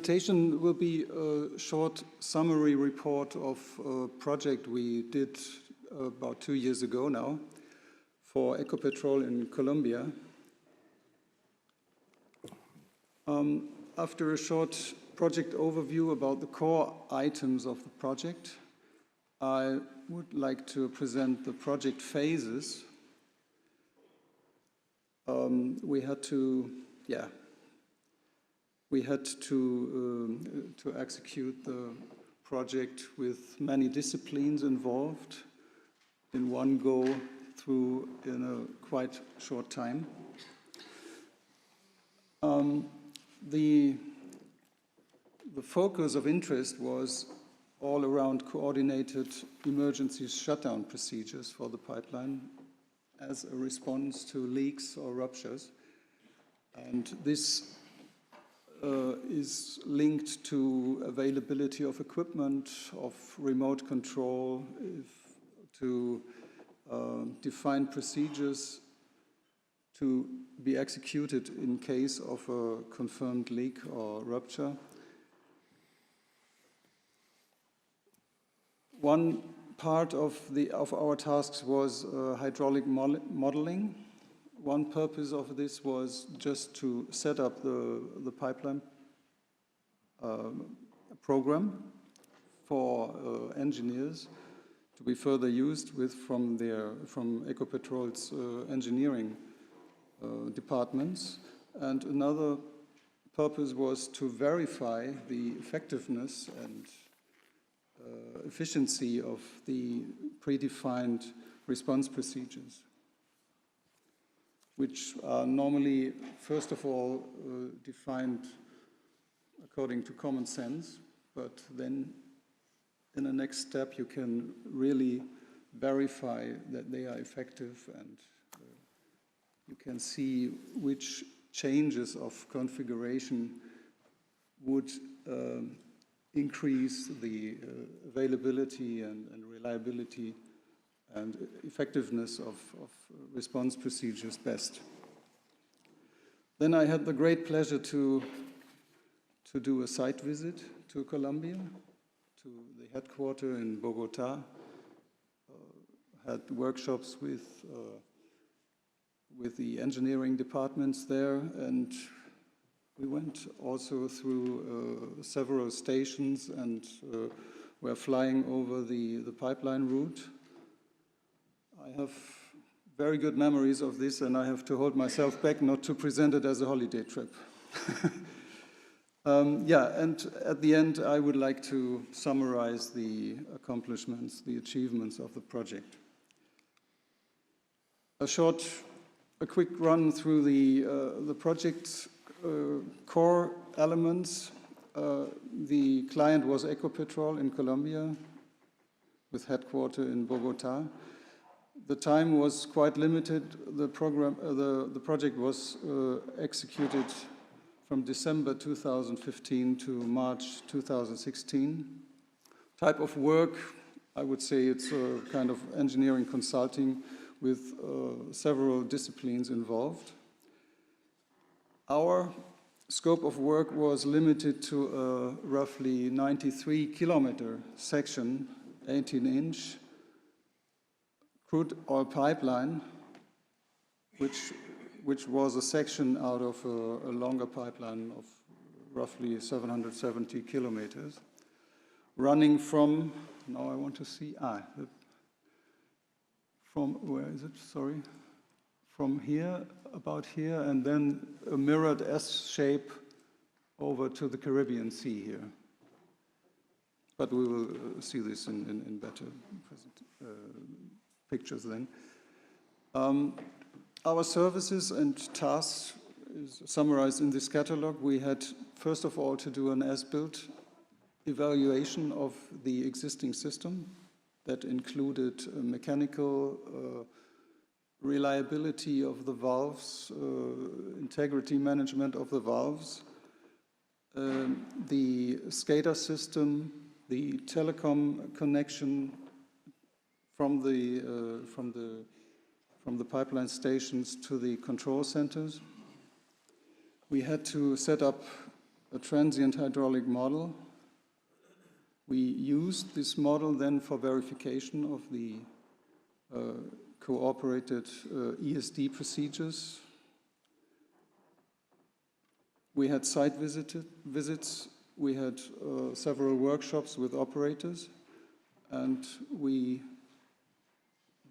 presentation will be a short summary report of a project we did about 2 years ago now for Ecopetrol in Colombia. After a short project overview about the core items of the project, I would like to present the project phases. We had to execute the project with many disciplines involved in one go through in a quite short time. The focus of interest was all around coordinated emergency shutdown procedures for the pipeline as a response to leaks or ruptures. And this is linked to availability of equipment, of remote control, to define procedures to be executed in case of a confirmed leak or rupture. One part of our tasks was hydraulic modeling. One purpose of this was just to set up the pipeline program for engineers to be further used from Ecopetrol's engineering departments. And another purpose was to verify the effectiveness and efficiency of the predefined response procedures, which are normally, first of all, defined according to common sense, but then in the next step you can really verify that they are effective, and you can see which changes of configuration would increase the availability and reliability and effectiveness of response procedures best. Then I had the great pleasure to do a site visit to Colombia, to the headquarters in Bogota. Had workshops with the engineering departments there, and we went also through several stations and were flying over the pipeline route. I have very good memories of this, and I have to hold myself back not to present it as a holiday trip. And at the end, I would like to summarize the accomplishments, the achievements of the project. A quick run through the project's core elements. The client was Ecopetrol in Colombia, with headquarters in Bogota. The time was quite limited. The project was executed from December 2015 to March 2016. Type of work, I would say it's a kind of engineering consulting with several disciplines involved. Our scope of work was limited to a roughly 93-kilometer section, 18-inch, crude oil pipeline, which was a section out of a longer pipeline of roughly 770 kilometers, running from, now I want to see, from, where is it, sorry? From here, about here, and then a mirrored S shape over to the Caribbean Sea here. But we will see this in better pictures then. Our services and tasks is summarized in this catalog. We had, first of all, to do an as-built evaluation of the existing system that included mechanical reliability of the valves, integrity management of the valves, the SCADA system, the telecom connection from the pipeline stations to the control centers. We had to set up a transient hydraulic model. We used this model then for verification of the cooperated ESD procedures. We had site visits, we had several workshops with operators, and we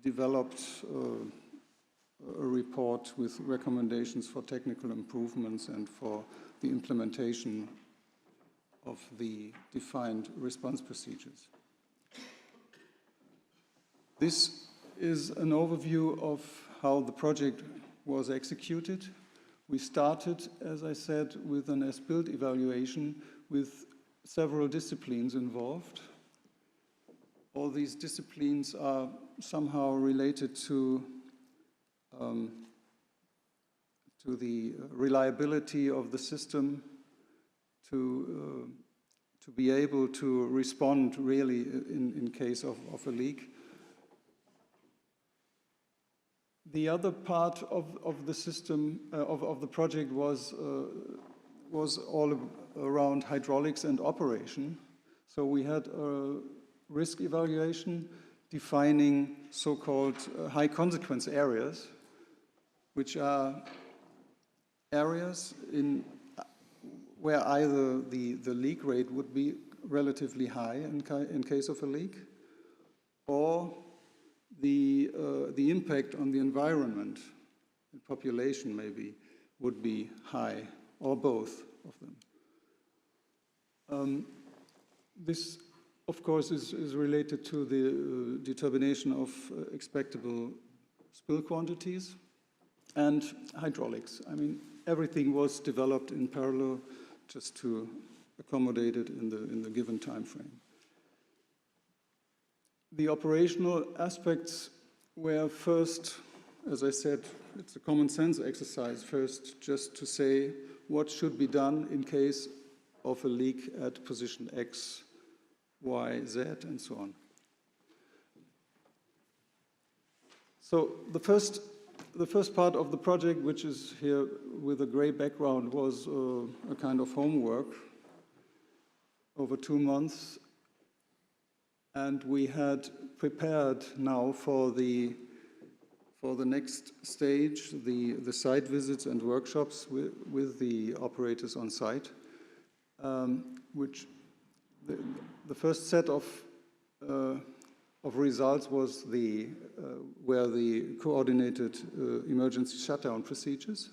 developed a report with recommendations for technical improvements and for the implementation of the defined response procedures. This is an overview of how the project was executed. We started, as I said, with an as-built evaluation with several disciplines involved. All these disciplines are somehow related to the reliability of the system, to be able to respond really in case of a leak. The other part of the system, of the project was all around hydraulics and operation. So we had a risk evaluation defining so-called high consequence areas, which are areas where either the leak rate would be relatively high in case of a leak, or the impact on the environment and population maybe would be high, or both of them. This, of course, is related to the determination of expectable spill quantities and hydraulics. I mean, everything was developed in parallel just to accommodate it in the given time frame. The operational aspects were first, as I said, it's a common sense exercise first, just to say what should be done in case of a leak at position X, Y, Z, and so on. So the first part of the project, which is here with a gray background, was a kind of homework over 2 months. And we had prepared now for the next stage, the site visits and workshops with the operators on site, which the first set of results was were the coordinated emergency shutdown procedures,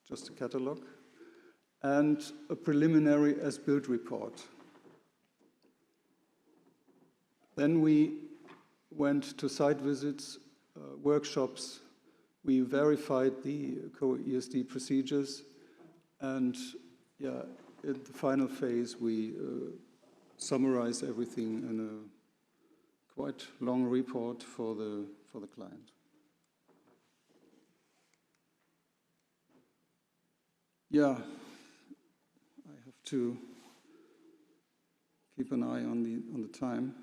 just a catalog, and a preliminary as-built report. Then we went to site visits, workshops. We verified the co-ESD procedures, and yeah, in the final phase, we summarized everything in a quite long report for the client. Yeah, I have to keep an eye on the time.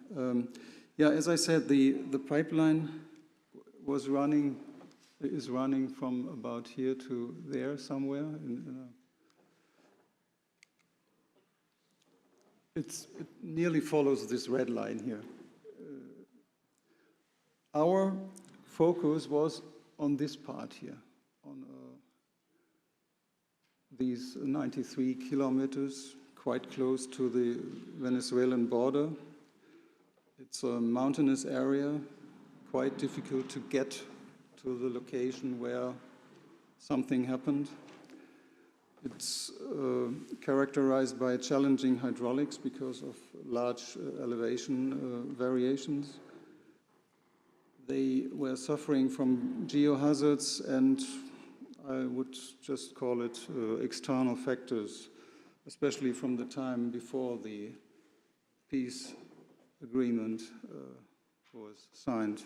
Yeah, as I said, the pipeline is running from about here to there somewhere. It nearly follows this red line here. Our focus was on this part here, on these 93 kilometers, quite close to the Venezuelan border. It's a mountainous area, quite difficult to get to the location where something happened. It's characterized by challenging hydraulics because of large elevation variations. They were suffering from geohazards, and I would just call it external factors, especially from the time before the peace agreement was signed.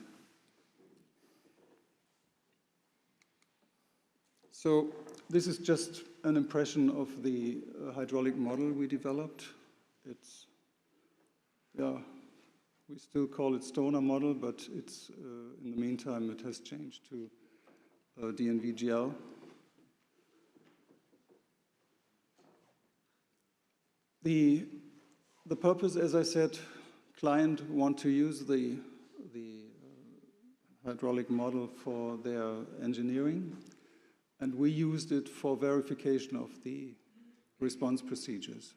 So this is just an impression of the hydraulic model we developed. It's, yeah, we still call it Stoner model, but it's in the meantime it has changed to DNVGL. The purpose, as I said, client want to use the hydraulic model for their engineering, and we used it for verification of the response procedures.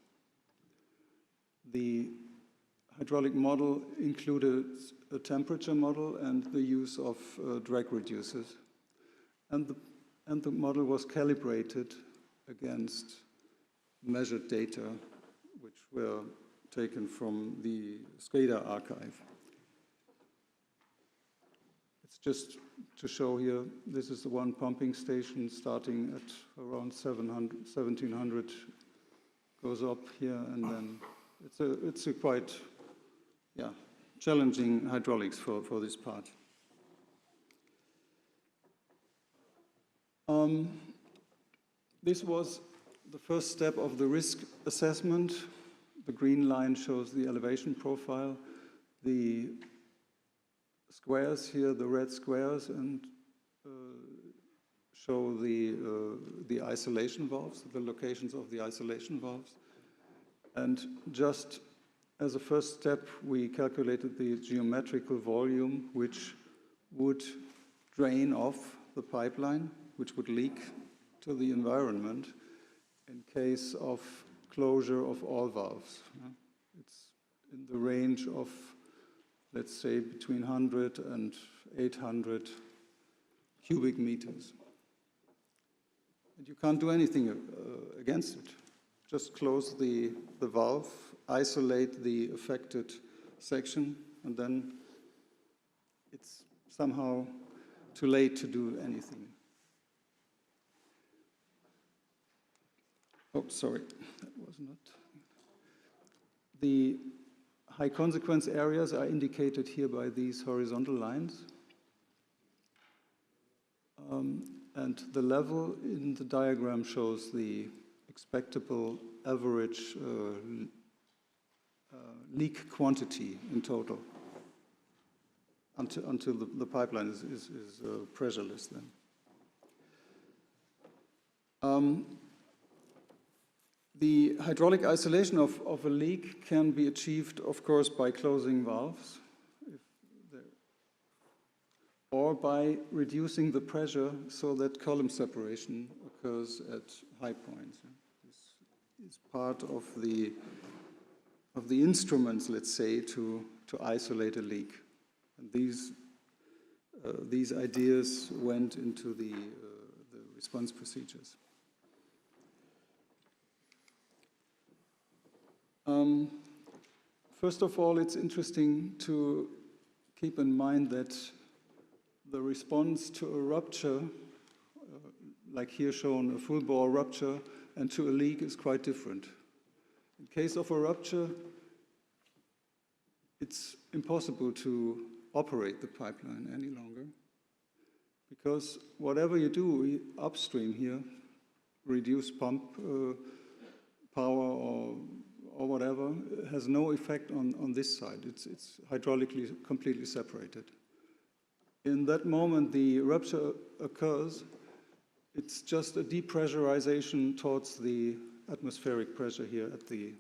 The hydraulic model included a temperature model and the use of drag reducers. And the model was calibrated against measured data which were taken from the SCADA archive. It's just to show here, this is the one pumping station starting at around 1700, goes up here, and then it's a quite challenging hydraulics for this part. This was the first step of the risk assessment. The green line shows the elevation profile. The squares here, the red squares, and show the isolation valves, the locations of the isolation valves. And just as a first step, we calculated the geometrical volume which would drain off the pipeline, which would leak to the environment in case of closure of all valves. It's in the range of, let's say, between 100 and 800 cubic meters. And you can't do anything against it. Just close the valve, isolate the affected section, and then it's somehow too late to do anything. Oh, sorry, that was not. The high consequence areas are indicated here by these horizontal lines. And the level in the diagram shows the expectable average leak quantity in total until the pipeline is pressureless then. The hydraulic isolation of a leak can be achieved, of course, by closing valves or by reducing the pressure so that column separation occurs at high points. This is part of the instruments, let's say, to isolate a leak. And these ideas went into the response procedures. First of all, it's interesting to keep in mind that the response to a rupture, like here shown, a full bore rupture, and to a leak is quite different. In case of a rupture, it's impossible to operate the pipeline any longer, because whatever you do upstream here, reduce pump power or whatever, has no effect on this side. It's hydraulically completely separated. In that moment, the rupture occurs. It's just a depressurization towards the atmospheric pressure here at the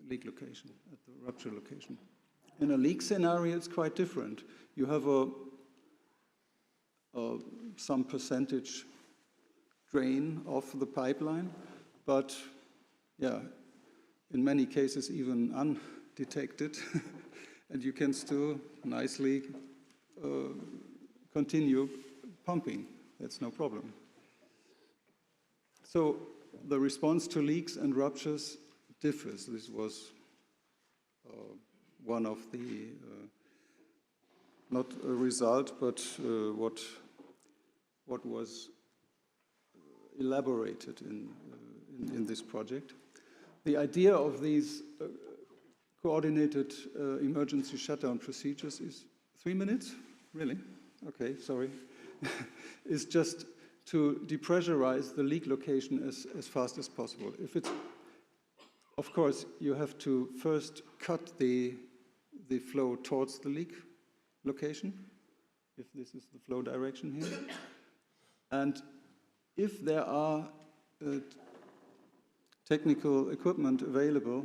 leak location, at the rupture location. In a leak scenario, it's quite different. You have some percentage drain of the pipeline, but yeah, in many cases even undetected, and you can still nicely continue pumping. That's no problem. So the response to leaks and ruptures differs. This was one of the, not a result, but what was elaborated in this project. The idea of these coordinated emergency shutdown procedures is 3 minutes? Really? Okay, sorry. Is just to depressurize the leak location as fast as possible. If it's, of course, you have to first cut the flow towards the leak location, if this is the flow direction here. And if there are technical equipment available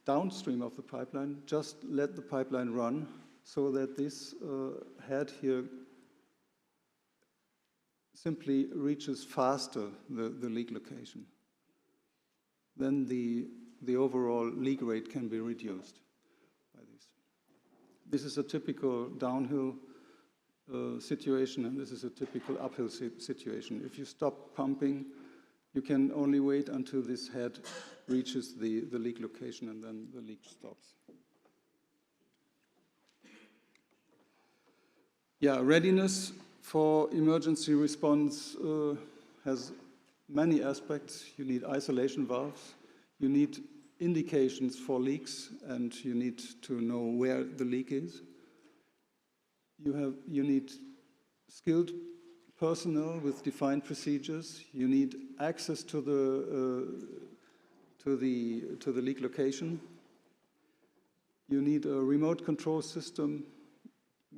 downstream of the pipeline. Just let the pipeline run so that this head here simply reaches faster the leak location. Then the overall leak rate can be reduced by this. This is a typical downhill situation, and this is a typical uphill situation. If you stop pumping, you can only wait until this head reaches the leak location, and then the leak stops. Yeah, readiness for emergency response has many aspects. You need isolation valves, you need indications for leaks, and you need to know where the leak is. You need skilled personnel with defined procedures. You need access to the leak location. You need a remote control system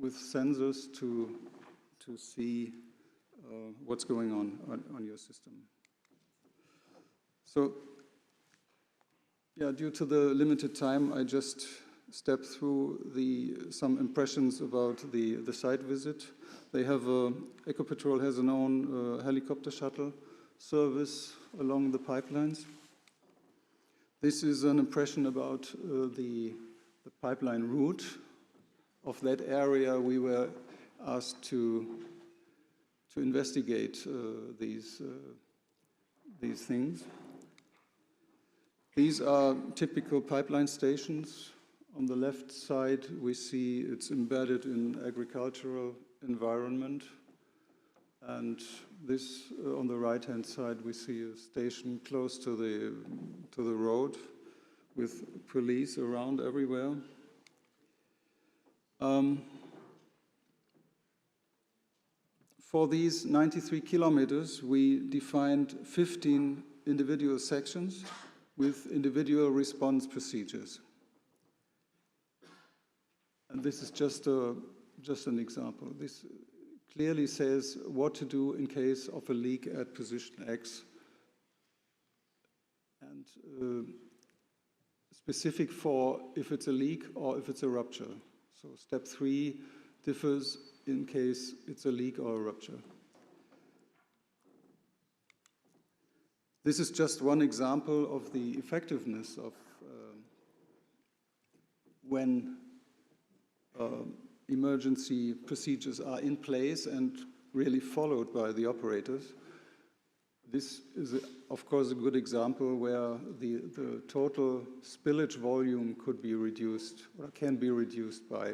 with sensors to see what's going on your system. So, yeah, due to the limited time, I just stepped through some impressions about the site visit. They have Ecopetrol has an own helicopter shuttle service along the pipelines. This is an impression about the pipeline route of that area. We were asked to investigate these things. These are typical pipeline stations. On the left side, we see it's embedded in agricultural environment. And this, on the right-hand side, we see a station close to the road with police around everywhere. For these 93 kilometers, we defined 15 individual sections with individual response procedures. And this is just an example. This clearly says what to do in case of a leak at position X, and specific for if it's a leak or if it's a rupture. So step 3 differs in case it's a leak or a rupture. This is just one example of the effectiveness of when emergency procedures are in place and really followed by the operators. This is, of course, a good example where the total spillage volume could be reduced, or can be reduced by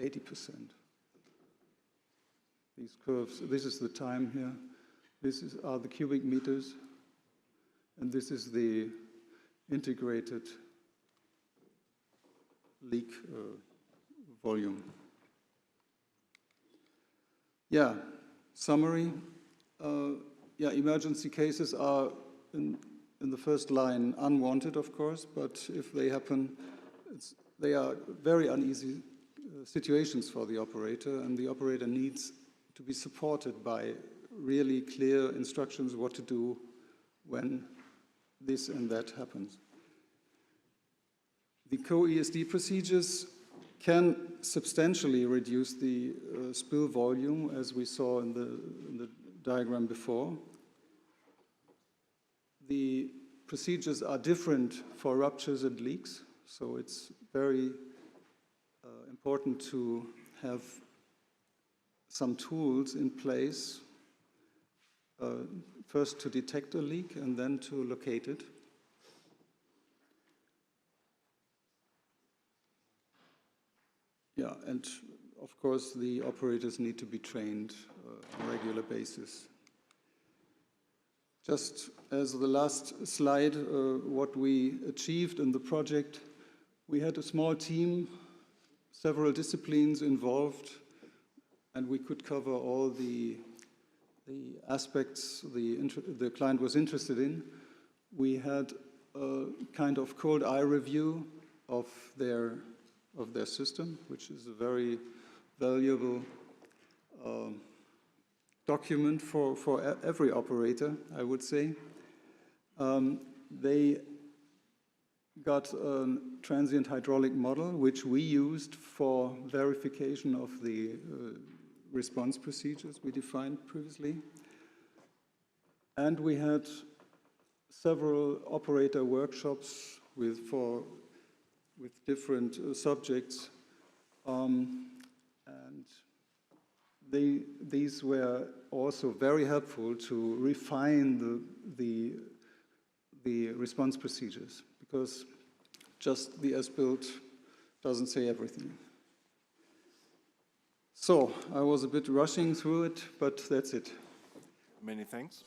80%. These curves, this is the time here. This are the cubic meters, and this is the integrated leak volume. Yeah, summary. Emergency cases are in the first line unwanted, of course, but if they happen, they are very uneasy situations for the operator, and the operator needs to be supported by really clear instructions what to do when this and that happens. The co-ESD procedures can substantially reduce the spill volume, as we saw in the diagram before. The procedures are different for ruptures and leaks, so it's very important to have some tools in place, first to detect a leak and then to locate it. Yeah, and of course the operators need to be trained on a regular basis. Just as the last slide, what we achieved in the project, we had a small team, several disciplines involved, and we could cover all the aspects the client was interested in. We had a kind of cold eye review of their system, which is a very valuable document for every operator, I would say. They got a transient hydraulic model, which we used for verification of the response procedures we defined previously. And we had several operator workshops with different subjects. And these were also very helpful to refine the response procedures, because just the as-built doesn't say everything. So I was a bit rushing through it, but that's it. Many thanks.